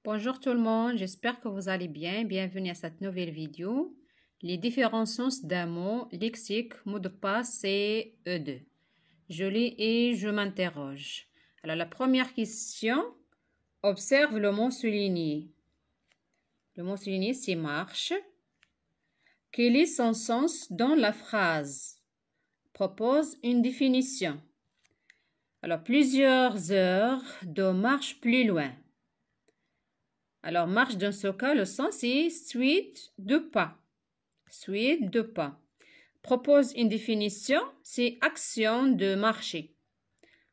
Bonjour tout le monde, j'espère que vous allez bien. Bienvenue à cette nouvelle vidéo. Les différents sens d'un mot, lexique, mot de passe et E2. Je lis et je m'interroge. Alors la première question, observe le mot souligné. Le mot souligné, c'est marche. Quel est son sens dans la phrase? Propose une définition. Alors, plusieurs heures de marche plus loin. Alors, marche dans ce cas, le sens est suite de pas. Suite de pas. Propose une définition, c'est action de marcher.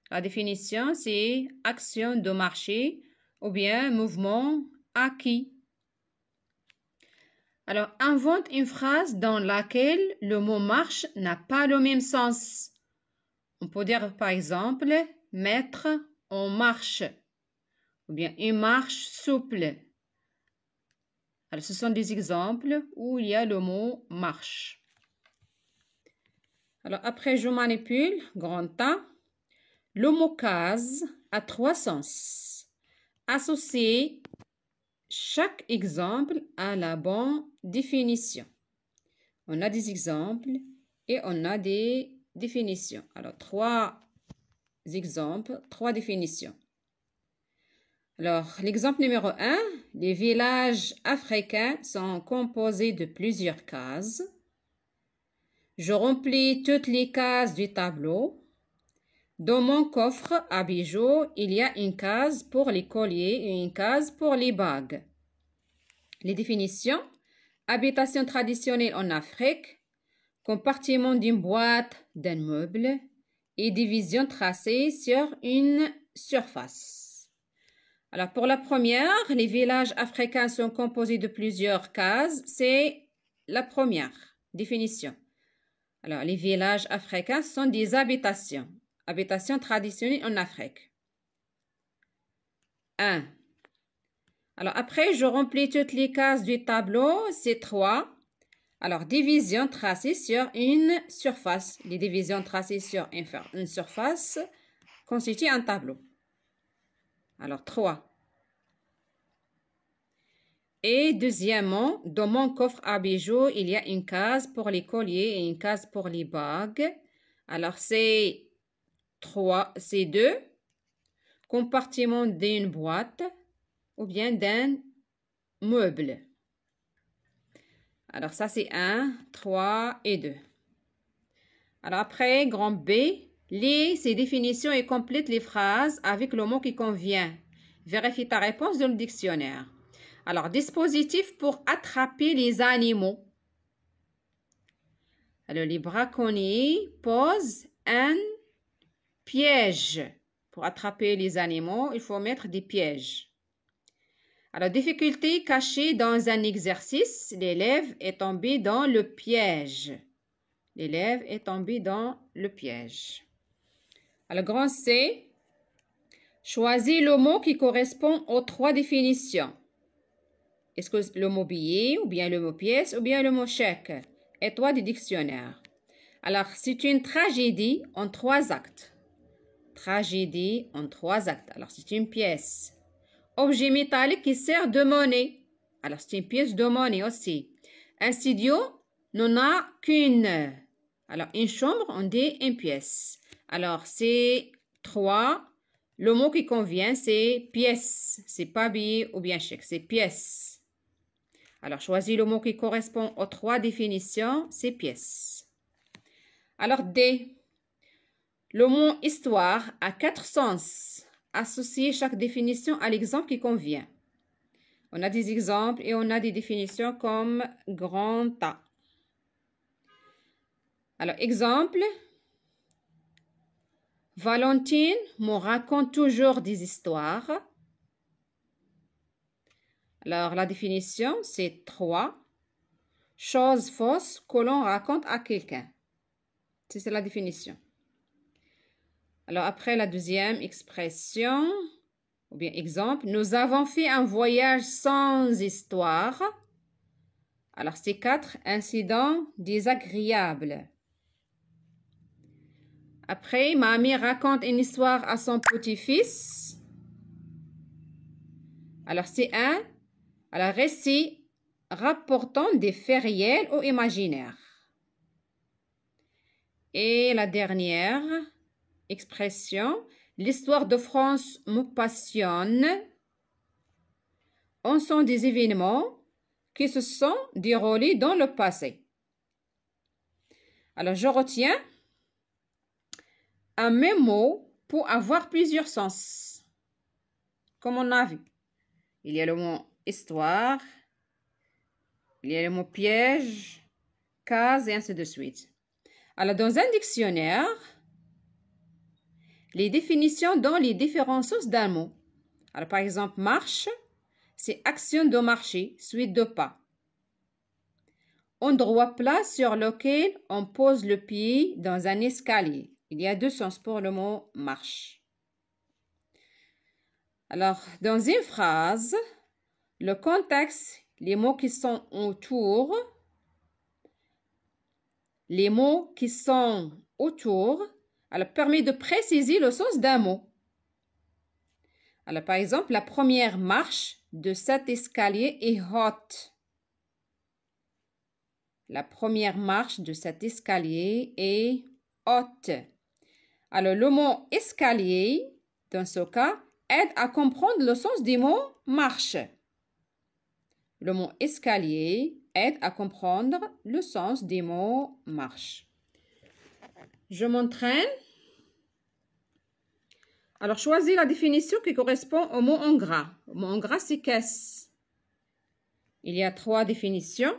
La définition, c'est action de marcher ou bien mouvement acquis. Alors, invente une phrase dans laquelle le mot marche n'a pas le même sens. On peut dire par exemple, mettre en marche ou bien une marche souple. Alors, ce sont des exemples où il y a le mot marche. Alors, après, je manipule, grand A. Le mot case a trois sens. Associez chaque exemple à la bonne définition. On a des exemples et on a des définitions. Alors, trois exemples, trois définitions. Alors, l'exemple numéro 1, les villages africains sont composés de plusieurs cases. Je remplis toutes les cases du tableau. Dans mon coffre à bijoux, il y a une case pour les colliers et une case pour les bagues. Les définitions, habitation traditionnelle en Afrique, compartiment d'une boîte, d'un meuble et division tracée sur une surface. Alors, pour la première, les villages africains sont composés de plusieurs cases. C'est la première définition. Alors, les villages africains sont des habitations. Habitations traditionnelles en Afrique. 1. Alors, après, je remplis toutes les cases du tableau. C'est 3. Alors, division tracée sur une surface. Les divisions tracées sur une surface constituent un tableau. Alors, 3. Et deuxièmement, dans mon coffre à bijoux, il y a une case pour les colliers et une case pour les bagues. Alors, c'est 3, c'est 2. Compartiment d'une boîte ou bien d'un meuble. Alors, ça, c'est 1, 3 et 2. Alors, après, grand B, lis ces définitions et complète les phrases avec le mot qui convient. Vérifie ta réponse dans le dictionnaire. Alors, dispositif pour attraper les animaux. Alors, les braconniers posent un piège. Pour attraper les animaux, il faut mettre des pièges. Alors, difficulté cachée dans un exercice, l'élève est tombé dans le piège. L'élève est tombé dans le piège. Alors, grand C, choisis le mot qui correspond aux trois définitions. Est-ce que le mot billet, ou bien le mot pièce, ou bien le mot chèque? Étoile du dictionnaire. Alors, c'est une tragédie en 3 actes. Tragédie en 3 actes. Alors, c'est une pièce. Objet métallique qui sert de monnaie. Alors, c'est une pièce de monnaie aussi. Un studio n'en a qu'une. Alors, une chambre, on dit une pièce. Alors, c'est 3. Le mot qui convient, c'est pièce. C'est pas billet ou bien chèque, c'est pièce. Alors, choisis le mot qui correspond aux 3 définitions, c'est pièce. Alors, D. Le mot histoire a 4 sens. Associez chaque définition à l'exemple qui convient. On a des exemples et on a des définitions comme grand A. Alors, exemple. Valentine me raconte toujours des histoires. Alors, la définition, c'est 3. Chose fausse que l'on raconte à quelqu'un. C'est la définition. Alors, après la deuxième expression, ou bien exemple, nous avons fait un voyage sans histoire. Alors, c'est 4 incidents désagréables. Après, mamie raconte une histoire à son petit-fils. Alors, c'est un récit rapportant des faits réels ou imaginaires. Et la dernière expression, l'histoire de France me passionne. On sent des événements qui se sont déroulés dans le passé. Alors, je retiens un même mot pour avoir plusieurs sens. Comme on a vu, il y a le mot histoire, il y a le mot piège, case et ainsi de suite. Alors, dans un dictionnaire, les définitions donnent les différents sens d'un mot. Alors, par exemple, marche, c'est action de marcher, suite de pas. Endroit plat sur lequel on pose le pied dans un escalier. Il y a deux sens pour le mot marche. Alors, dans une phrase, le contexte, les mots qui sont autour, alors, permet de préciser le sens d'un mot. Alors, par exemple, la première marche de cet escalier est haute. La première marche de cet escalier est haute. Alors, le mot escalier, dans ce cas, aide à comprendre le sens du mot marche. Le mot escalier aide à comprendre le sens des mots marche. Je m'entraîne. Alors, choisis la définition qui correspond au mot en gras. Le mot en gras, c'est caisse. Il y a 3 définitions.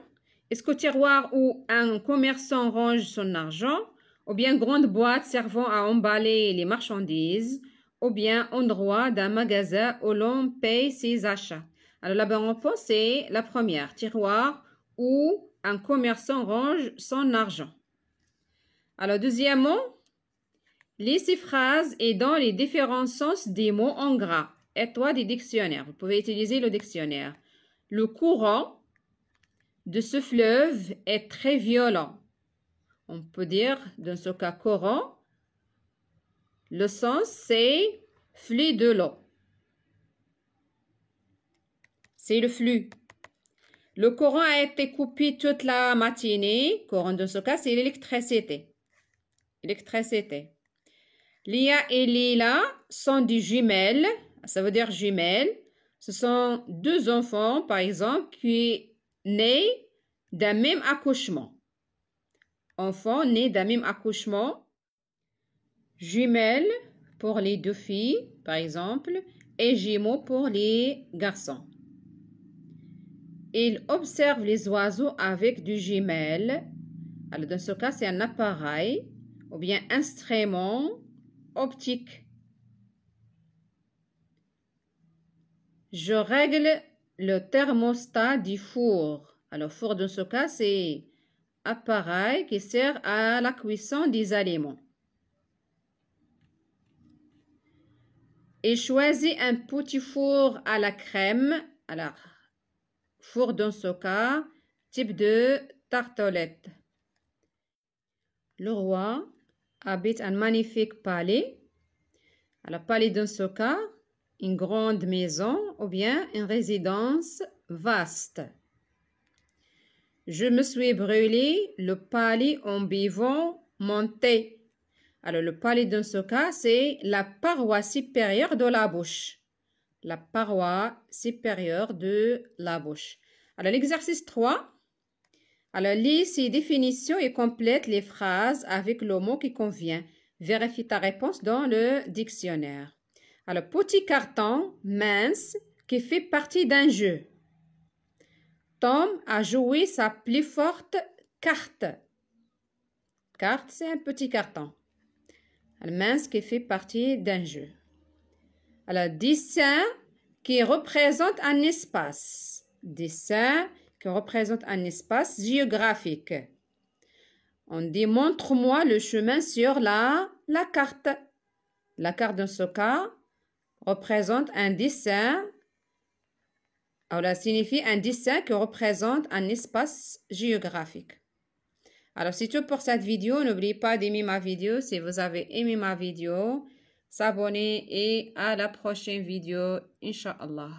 Est-ce qu'au tiroir où un commerçant range son argent, ou bien grande boîte servant à emballer les marchandises, ou bien endroit d'un magasin où l'on paye ses achats. Alors, la bonne réponse, c'est la première, tiroir où un commerçant range son argent. Alors, deuxièmement, lis ces phrases et dans les différents sens des mots en gras. Aide-toi des dictionnaires. Vous pouvez utiliser le dictionnaire. Le courant de ce fleuve est très violent. On peut dire, dans ce cas, courant, le sens, c'est flux de l'eau. C'est le flux. Le courant a été coupé toute la matinée. Courant, dans ce cas, c'est l'électricité. L'électricité. Lia et Lila sont des jumelles. Ça veut dire jumelles. Ce sont 2 enfants, par exemple, qui nés d'un même accouchement. Enfants nés d'un même accouchement. Jumelles pour les 2 filles, par exemple, et jumeaux pour les garçons. Ils observent les oiseaux avec du jumelle. Alors, dans ce cas, c'est un appareil ou bien instrument optique. Je règle le thermostat du four. Alors, four, dans ce cas, c'est appareil qui sert à la cuisson des aliments. Et choisis un petit four à la crème. Alors, four dans ce cas, type de tartelette. Le roi habite un magnifique palais. Alors, palais dans ce cas, une grande maison ou bien une résidence vaste. Je me suis brûlé le palais en buvant mon thé. Alors, le palais dans ce cas, c'est la paroi supérieure de la bouche. La paroi supérieure de la bouche. Alors, l'exercice 3. Alors, lis ces définitions et complète les phrases avec le mot qui convient. Vérifie ta réponse dans le dictionnaire. Alors, petit carton mince qui fait partie d'un jeu. Tom a joué sa plus forte carte. Carte, c'est un petit carton. Alors, mince qui fait partie d'un jeu. Alors, dessin qui représente un espace. Dessin qui représente un espace géographique. On dit, montre-moi le chemin sur la carte. La carte, dans ce cas, représente un dessin. Alors, ça signifie un dessin qui représente un espace géographique. Alors, c'est tout pour cette vidéo. N'oubliez pas d'aimer ma vidéo si vous avez aimé ma vidéo. S'abonner et à la prochaine vidéo, Inch'Allah.